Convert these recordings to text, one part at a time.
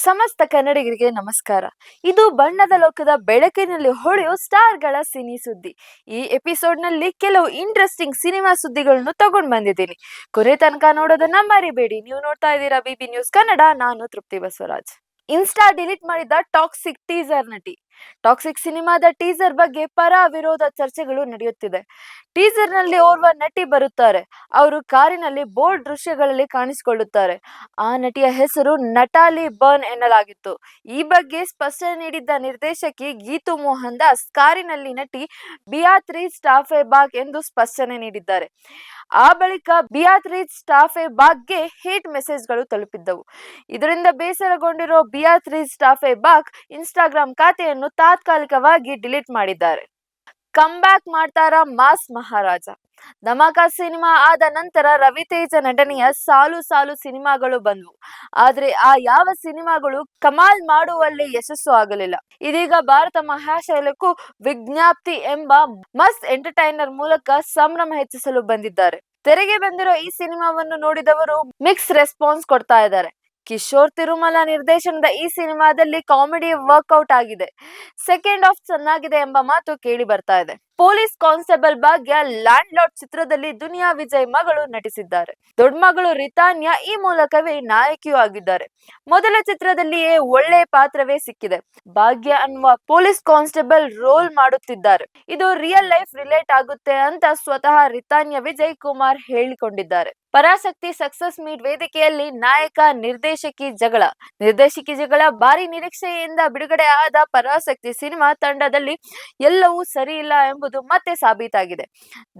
ಸಮಸ್ತ ಕನ್ನಡಿಗರಿಗೆ ನಮಸ್ಕಾರ. ಇದು ಬಣ್ಣದ ಲೋಕದ ಬೆಳಕಿನಲ್ಲಿ ಹೊಳೆಯೋ ಸ್ಟಾರ್ಗಳ ಸಿನಿ ಸುದ್ದಿ. ಈ ಎಪಿಸೋಡ್ನಲ್ಲಿ ಕೆಲವು ಇಂಟ್ರೆಸ್ಟಿಂಗ್ ಸಿನಿಮಾ ಸುದ್ದಿಗಳನ್ನು ತಗೊಂಡು ಬಂದಿದ್ದೀನಿ. ಕೊನೆ ತನಕ ನೋಡೋದನ್ನ ಮರಿಬೇಡಿ. ನೀವು ನೋಡ್ತಾ ಇದ್ದೀರಾ ಬಿಬಿ ನ್ಯೂಸ್ ಕನ್ನಡ. ನಾನು ತೃಪ್ತಿ ಬಸವರಾಜ್. ಇನ್ಸ್ಟಾ ಡಿಲೀಟ್ ಮಾಡಿದ ಟಾಕ್ಸಿಕ್ ಟೀಸರ್ ನಟಿ. ಟಾಕ್ಸಿಕ್ ಸಿನಿಮಾದ ಟೀಸರ್ ಬಗ್ಗೆ ಪರ ವಿರೋಧ ಚರ್ಚೆಗಳು ನಡೆಯುತ್ತಿದೆ. ಟೀಸರ್ ನಲ್ಲಿ ಓರ್ವ ನಟಿ ಬರುತ್ತಾರೆ. ಅವರು ಕಾರಿನಲ್ಲಿ ಬೋಲ್ಡ್ ದೃಶ್ಯಗಳಲ್ಲಿ ಕಾಣಿಸಿಕೊಳ್ಳುತ್ತಾರೆ. ಆ ನಟಿಯ ಹೆಸರು ನಟಾಲಿ ಬರ್ನ್ ಎನ್ನಲಾಗಿತ್ತು. ಈ ಬಗ್ಗೆ ಸ್ಪಷ್ಟನೆ ನೀಡಿದ್ದ ನಿರ್ದೇಶಕಿ ಗೀತು ಮೋಹನ್ ದಾಸ್ ಕಾರಿನಲ್ಲಿ ನಟಿ ಬಿಯಾತ್ರಿಸ್ ಸ್ಟಾಫೆಬಾಗ್ ಎಂದು ಸ್ಪಷ್ಟನೆ ನೀಡಿದ್ದಾರೆ. ಆ ಬಳಿಕ ಬಿಯಾತ್ರಿಸ್ ಸ್ಟಾಫೆಬಾಗ್ಗೆ ಹೇಟ್ ಮೆಸೇಜ್ಗಳು ತಲುಪಿದ್ದವು. ಇದರಿಂದ ಬೇಸರಗೊಂಡಿರೋ ಬಿಯಾತ್ರಿಸ್ ಸ್ಟಾಫೆಬಾಗ್ ಇನ್ಸ್ಟಾಗ್ರಾಮ್ ಖಾತೆಯನ್ನು ತಾತ್ಕಾಲಿಕವಾಗಿ ಡಿಲೀಟ್ ಮಾಡಿದ್ದಾರೆ. ಕಮ್ ಬ್ಯಾಕ್ ಮಾಡ್ತಾರ ಮಾಸ್ ಮಹಾರಾಜ. ಧಮಾಕ ಸಿನಿಮಾ ಆದ ನಂತರ ರವಿತೇಜ ನಟನೆಯ ಸಾಲು ಸಾಲು ಸಿನಿಮಾಗಳು ಬಂದವು. ಆದ್ರೆ ಆ ಯಾವ ಸಿನಿಮಾಗಳು ಕಮಾಲ್ ಮಾಡುವಲ್ಲಿ ಯಶಸ್ಸು ಆಗಲಿಲ್ಲ. ಇದೀಗ ಭಾರತ ಮಹಾಶೈಲಕ್ಕೂ ವಿಜ್ಞಾಪ್ತಿ ಎಂಬ ಮಸ್ತ್ ಎಂಟರ್ಟೈನರ್ ಮೂಲಕ ಸಂಭ್ರಮ ಹೆಚ್ಚಿಸಲು ಬಂದಿದ್ದಾರೆ. ತೆರೆಗೆ ಬಂದಿರೋ ಈ ಸಿನಿಮಾವನ್ನು ನೋಡಿದವರು ಮಿಕ್ಸ್ ರೆಸ್ಪಾನ್ಸ್ ಕೊಡ್ತಾ ಇದ್ದಾರೆ. ಕಿಶೋರ್ ತಿರುಮಲ ನಿರ್ದೇಶನದ ಈ ಸಿನಿಮಾದಲ್ಲಿ ಕಾಮಿಡಿ ವರ್ಕ್ಔಟ್ ಆಗಿದೆ. ಸೆಕೆಂಡ್ ಹಾಫ್ ಚೆನ್ನಾಗಿದೆ ಎಂಬ ಮಾತು ಕೇಳಿ ಬರ್ತಾ ಇದೆ. ಪೊಲೀಸ್ ಕಾನ್ಸ್ಟೇಬಲ್ ಭಾಗ್ಯ ಲ್ಯಾಂಡ್ ಲಾರ್ಡ್ ಚಿತ್ರದಲ್ಲಿ ದುನಿಯಾ ವಿಜಯ್ ಮಗಳು ನಟಿಸಿದ್ದಾರೆ. ದೊಡ್ಡ ಮಗಳು ರಿತಾನ್ಯಾ ಈ ಮೂಲಕವೇ ನಾಯಕಿಯೂ ಆಗಿದ್ದಾರೆ. ಮೊದಲ ಚಿತ್ರದಲ್ಲಿಯೇ ಒಳ್ಳೆ ಪಾತ್ರವೇ ಸಿಕ್ಕಿದೆ. ಭಾಗ್ಯ ಅನ್ನುವ ಪೊಲೀಸ್ ಕಾನ್ಸ್ಟೇಬಲ್ ರೋಲ್ ಮಾಡುತ್ತಿದ್ದಾರೆ. ಇದು ರಿಯಲ್ ಲೈಫ್ ರಿಲೇಟ್ ಆಗುತ್ತೆ ಅಂತ ಸ್ವತಃ ರಿತಾನ್ಯಾ ವಿಜಯ್ ಕುಮಾರ್ ಹೇಳಿಕೊಂಡಿದ್ದಾರೆ. ಪರಾಶಕ್ತಿ ಸಕ್ಸಸ್ ಮೀಟ್ ವೇದಿಕೆಯಲ್ಲಿ ನಿರ್ದೇಶಕಿ ಜಗಳ ಭಾರಿ ನಿರೀಕ್ಷೆಯಿಂದ ಬಿಡುಗಡೆ ಆದ ಪರಾಶಕ್ತಿ ಸಿನಿಮಾ ತಂಡದಲ್ಲಿ ಎಲ್ಲವೂ ಸರಿ ಇಲ್ಲ ಎಂಬುದು ಮತ್ತೆ ಸಾಬೀತಾಗಿದೆ.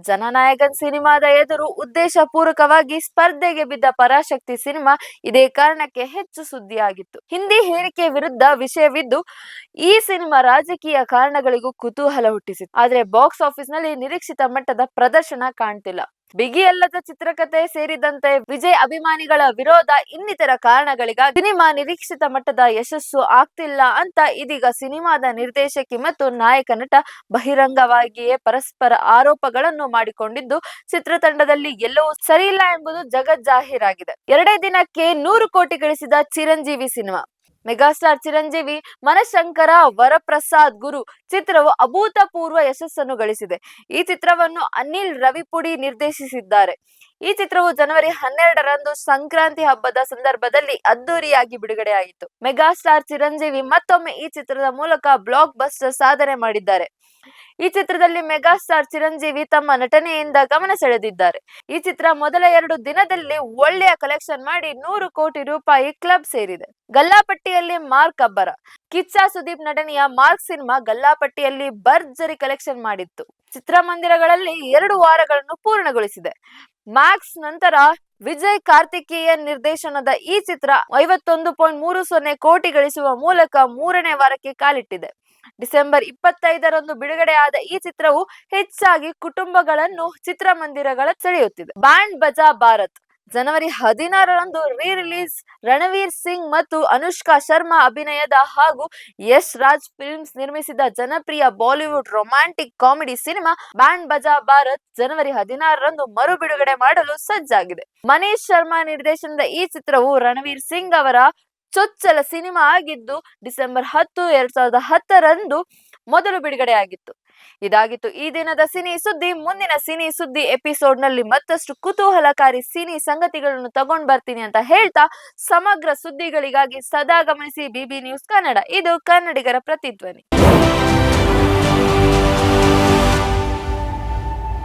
ಜನನಾಯಕನ್ ಸಿನಿಮಾದ ಎದುರು ಉದ್ದೇಶ ಪೂರ್ವಕವಾಗಿ ಸ್ಪರ್ಧೆಗೆ ಬಿದ್ದ ಪರಾಶಕ್ತಿ ಸಿನಿಮಾ ಇದೇ ಕಾರಣಕ್ಕೆ ಹೆಚ್ಚು ಸುದ್ದಿಯಾಗಿತ್ತು. ಹಿಂದಿ ಹೇರಿಕೆ ವಿರುದ್ಧ ವಿಷಯವಿದ್ದು ಈ ಸಿನಿಮಾ ರಾಜಕೀಯ ಕಾರಣಗಳಿಗೂ ಕುತೂಹಲ ಹುಟ್ಟಿಸಿತ್ತು. ಆದ್ರೆ ಬಾಕ್ಸ್ ಆಫೀಸ್ ನಲ್ಲಿ ನಿರೀಕ್ಷಿತ ಮಟ್ಟದ ಪ್ರದರ್ಶನ ಕಾಣ್ತಿಲ್ಲ. ಬಿಗಿ ಅಲ್ಲದ ಚಿತ್ರಕಥೆ ಸೇರಿದಂತೆ ವಿಜಯ್ ಅಭಿಮಾನಿಗಳ ವಿರೋಧ ಇನ್ನಿತರ ಕಾರಣಗಳಿಗಾಗಿ ಸಿನಿಮಾ ನಿರೀಕ್ಷಿತ ಮಟ್ಟದ ಯಶಸ್ಸು ಆಗ್ತಿಲ್ಲ ಅಂತ ಇದೀಗ ಸಿನಿಮಾದ ನಿರ್ದೇಶಕಿ ಮತ್ತು ನಾಯಕ ನಟ ಬಹಿರಂಗವಾಗಿಯೇ ಪರಸ್ಪರ ಆರೋಪಗಳನ್ನು ಮಾಡಿಕೊಂಡಿದ್ದು ಚಿತ್ರತಂಡದಲ್ಲಿ ಎಲ್ಲವೂ ಸರಿಯಿಲ್ಲ ಎಂಬುದು ಜಗಜ್ಜಾಹೀರಾಗಿದೆ. 2 ದಿನಕ್ಕೆ 100 ಕೋಟಿ ಗಳಿಸಿದ ಚಿರಂಜೀವಿ ಸಿನಿಮಾ. ಮೆಗಾಸ್ಟಾರ್ ಚಿರಂಜೀವಿ ಮನಶಂಕರ ವರಪ್ರಸಾದ್ ಗುರು ಚಿತ್ರವು ಅಭೂತಪೂರ್ವ ಯಶಸ್ಸನ್ನು ಗಳಿಸಿದೆ. ಈ ಚಿತ್ರವನ್ನು ಅನಿಲ್ ರವಿಪುಡಿ ನಿರ್ದೇಶಿಸಿದ್ದಾರೆ. ಈ ಚಿತ್ರವು ಜನವರಿ 12ರಂದು ಸಂಕ್ರಾಂತಿ ಹಬ್ಬದ ಸಂದರ್ಭದಲ್ಲಿ ಅದ್ದೂರಿಯಾಗಿ ಬಿಡುಗಡೆಯಾಯಿತು. ಮೆಗಾಸ್ಟಾರ್ ಚಿರಂಜೀವಿ ಮತ್ತೊಮ್ಮೆ ಈ ಚಿತ್ರದ ಮೂಲಕ ಬ್ಲಾಕ್ ಬಸ್ಟರ್ ಸಾಧನೆ ಮಾಡಿದ್ದಾರೆ. ಈ ಚಿತ್ರದಲ್ಲಿ ಮೆಗಾಸ್ಟಾರ್ ಚಿರಂಜೀವಿ ತಮ್ಮ ನಟನೆಯಿಂದ ಗಮನ ಸೆಳೆದಿದ್ದಾರೆ. ಈ ಚಿತ್ರ ಮೊದಲ 2 ದಿನದಲ್ಲಿ ಒಳ್ಳೆಯ ಕಲೆಕ್ಷನ್ ಮಾಡಿ 100 ಕೋಟಿ ರೂಪಾಯಿ ಕ್ಲಬ್ ಸೇರಿದೆ. ಗಲ್ಲಾಪಟ್ಟಿಯಲ್ಲಿ ಮಾರ್ಕ್ ಅಬ್ಬರ. ಕಿಚ್ಚ ಸುದೀಪ್ ನಟನೆಯ ಮಾರ್ಕ್ ಸಿನಿಮಾ ಗಲ್ಲಾಪಟ್ಟಿಯಲ್ಲಿ ಭರ್ಜರಿ ಕಲೆಕ್ಷನ್ ಮಾಡಿತ್ತು. ಚಿತ್ರಮಂದಿರಗಳಲ್ಲಿ 2 ವಾರಗಳನ್ನು ಪೂರ್ಣಗೊಳಿಸಿದೆ. ಮ್ಯಾಕ್ಸ್ ನಂತರ ವಿಜಯ್ ಕಾರ್ತಿಕೇಯನ್ ನಿರ್ದೇಶನದ ಈ ಚಿತ್ರ 51.30 ಕೋಟಿ ಗಳಿಸುವ ಮೂಲಕ 3ನೇ ವಾರಕ್ಕೆ ಕಾಲಿಟ್ಟಿದೆ. ಡಿಸೆಂಬರ್ 25ರಂದು ಬಿಡುಗಡೆಯಾದ ಈ ಚಿತ್ರವು ಹೆಚ್ಚಾಗಿ ಕುಟುಂಬಗಳನ್ನು ಚಿತ್ರಮಂದಿರಗಳ ಸೆಳೆಯುತ್ತಿದೆ. ಬ್ಯಾಂಡ್ ಬಜಾ ಭಾರತ್. ಜನವರಿ 16ರಂದು ರಿಲೀಸ್. ರಣವೀರ್ ಸಿಂಗ್ ಮತ್ತು ಅನುಷ್ಕಾ ಶರ್ಮಾ ಅಭಿನಯದ ಹಾಗೂ ಯಶ್ ರಾಜ್ ಫಿಲ್ಮ್ಸ್ ನಿರ್ಮಿಸಿದ ಜನಪ್ರಿಯ Bollywood romantic comedy cinema band Baaja Baaraat ಜನವರಿ 16ರಂದು ಮರು ಬಿಡುಗಡೆ ಮಾಡಲು ಸಜ್ಜಾಗಿದೆ. ಮನೀಶ್ ಶರ್ಮಾ ನಿರ್ದೇಶನದ ಈ ಚಿತ್ರವು ರಣವೀರ್ ಸಿಂಗ್ ಅವರ ಚೊಚ್ಚಲ ಸಿನಿಮಾ ಆಗಿದ್ದು ಡಿಸೆಂಬರ್ 10, 2010ರಂದು ಮೊದಲು ಬಿಡುಗಡೆಯಾಗಿತ್ತು. ಇದಾಗಿತ್ತು ಈ ದಿನದ ಸಿನಿ ಸುದ್ದಿ. ಮುಂದಿನ ಸಿನಿ ಸುದ್ದಿ ಎಪಿಸೋಡ್ ನಲ್ಲಿ ಮತ್ತಷ್ಟು ಕುತೂಹಲಕಾರಿ ಸಿನಿ ಸಂಗತಿಗಳನ್ನು ತಗೊಂಡ್ ಬರ್ತೀನಿ ಅಂತ ಹೇಳ್ತಾ ಸಮಗ್ರ ಸುದ್ದಿಗಳಿಗಾಗಿ ಸದಾ ಗಮನಿಸಿ ಬಿಬಿ ನ್ಯೂಸ್ ಕನ್ನಡ. ಇದು ಕನ್ನಡಿಗರ ಪ್ರತಿಧ್ವನಿ.